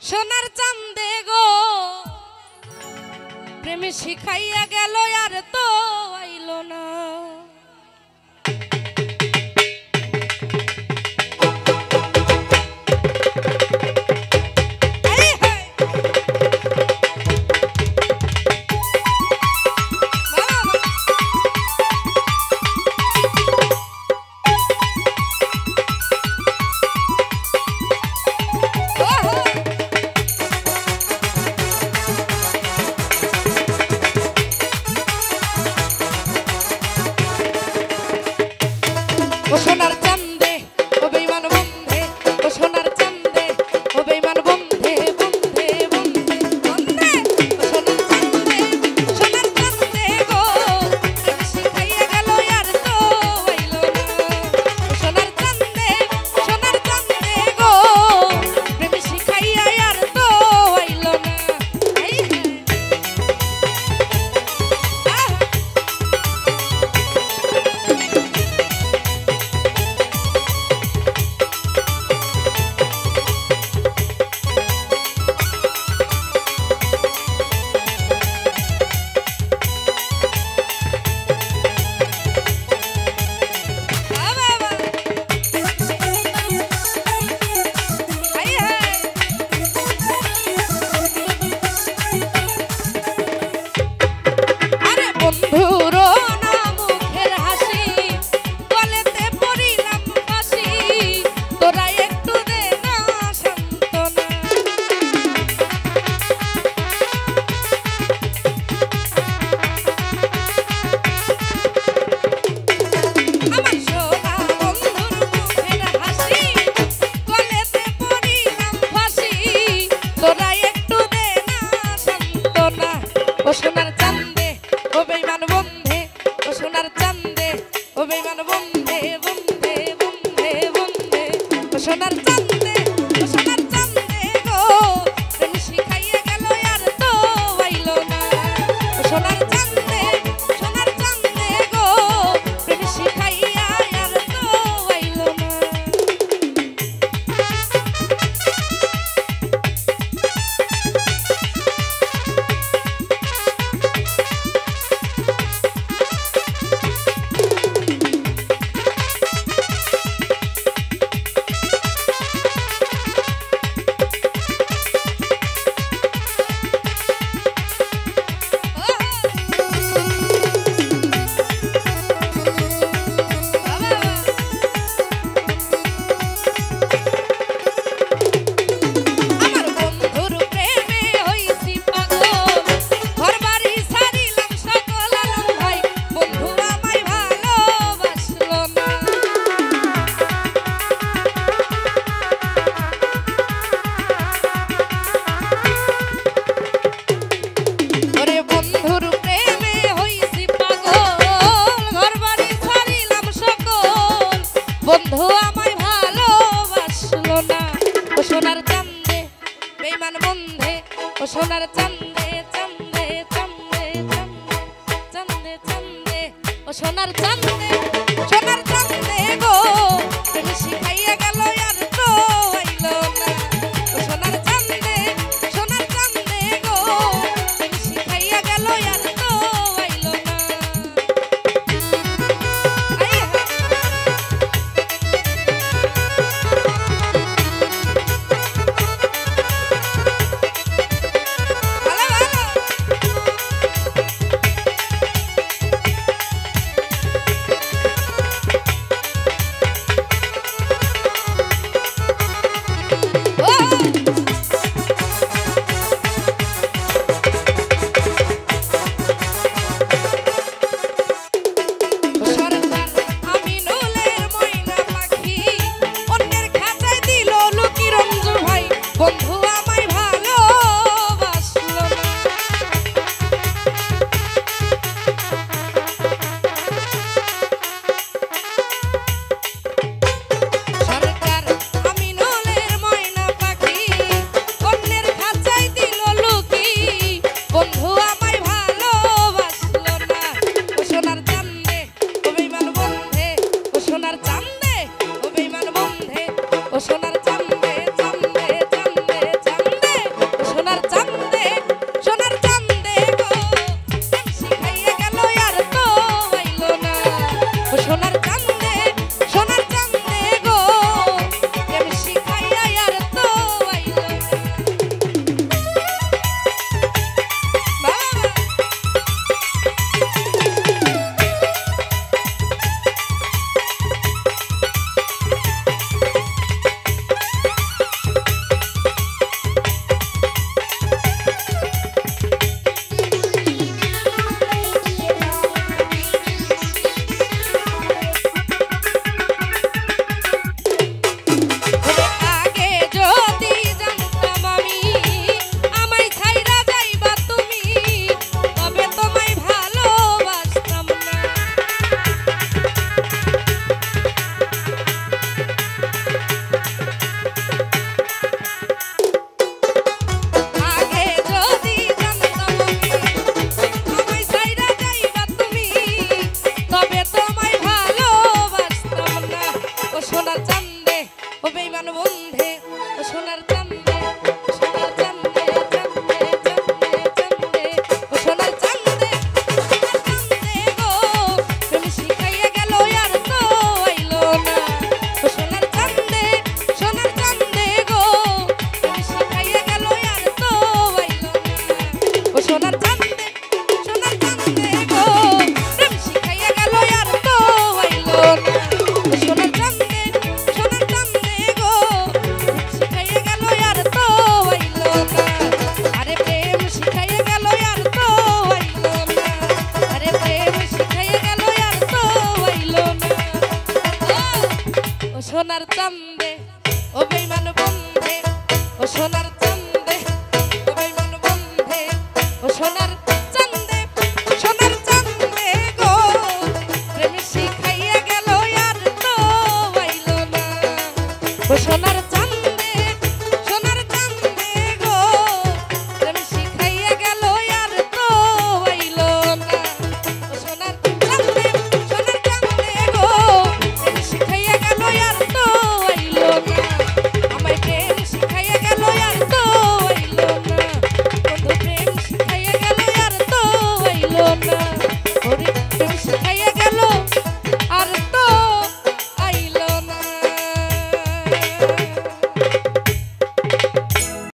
সোনার চাঁদে গো প্রেমে শিখাইয়া গেল আর তো আইলো না। ও সোনার চাঁদে ও বেঈমান বন্ধে, ও সোনার চাঁদে ও বেঈমান বন্ধে বন্ধে বন্ধে বন্ধে, ও সোনার চাঁদে গো প্রেম শিখাইয়া গেল আর তো আইলো না। ও সোনার চাঁদে গো প্রেম শিখাইয়া আর তো আইলো না। বন্ধুরো না মুখের হাসি গলেতে পড়িলাম ফাঁসি, তোরা একটু দে না সান্ত্বনা। আমার সোনা বন্ধুর মুখের হাসি গলেতে পড়িলাম ফাঁসি, তোরা একটু দে না সান্ত্বনা। ও সোনার চাঁদে ও বেঈমান বন্ধে, ও সোনার চাঁদে ও বেঈমান বন্ধে বন্ধে বন্ধে বন্ধে, ও সোনার চাঁদে গো প্রেম শিখাইয়া গেল আর তো আইলো না। ও সোনার চাঁদে গো প্রেম শিখাইয়া আর তো আইলো না। বন্ধু আমায় ভালোবাসলো না। ও সোনার চাঁদে বেঈমান বন্ধে, ও সোনার চাঁদে চাঁদে চাঁদে চাঁদে চাঁদে, ও সোনার চাঁদে গো প্রেম শিখাইয়া গেল আর তো আইলো না। ও সোনার চাঁদে গো প্রেম শিখাইয়া গেল আর তো আইলো না। সোনার চান্দে চান্দে চান্দে চান্দে ও সোনার চান্দে সোনার চান্দে গো প্রেম শিখাইয়া গেল আর তো আইলো না ও সোনার চান্দে সোনার চান্দে গো প্রেম শিখাইয়া আর তো আইলো না সোনার চান্দে ও বেঈমান বন্ধে ও সোনার চান্দে সোনার চান্দে চান্দে চান্দে চান্দে ও সোনার চান্দে সোনার চান্দে গো প্রেম শিখাইয়া গেল আর তো আইলো না ও সোনার চান্দে গো প্রেম শিখাইয়া গেল আর তো আইলো না ও সোনার চান্দে গো প্রেম শিখাইয়া গেল আর তো আইলো না ও সোনার চান্দে সোনার চান্দে ও বেঈমান বন্ধে ও সোনার চান্দে ও বেঈমান বন্ধে ও সোনার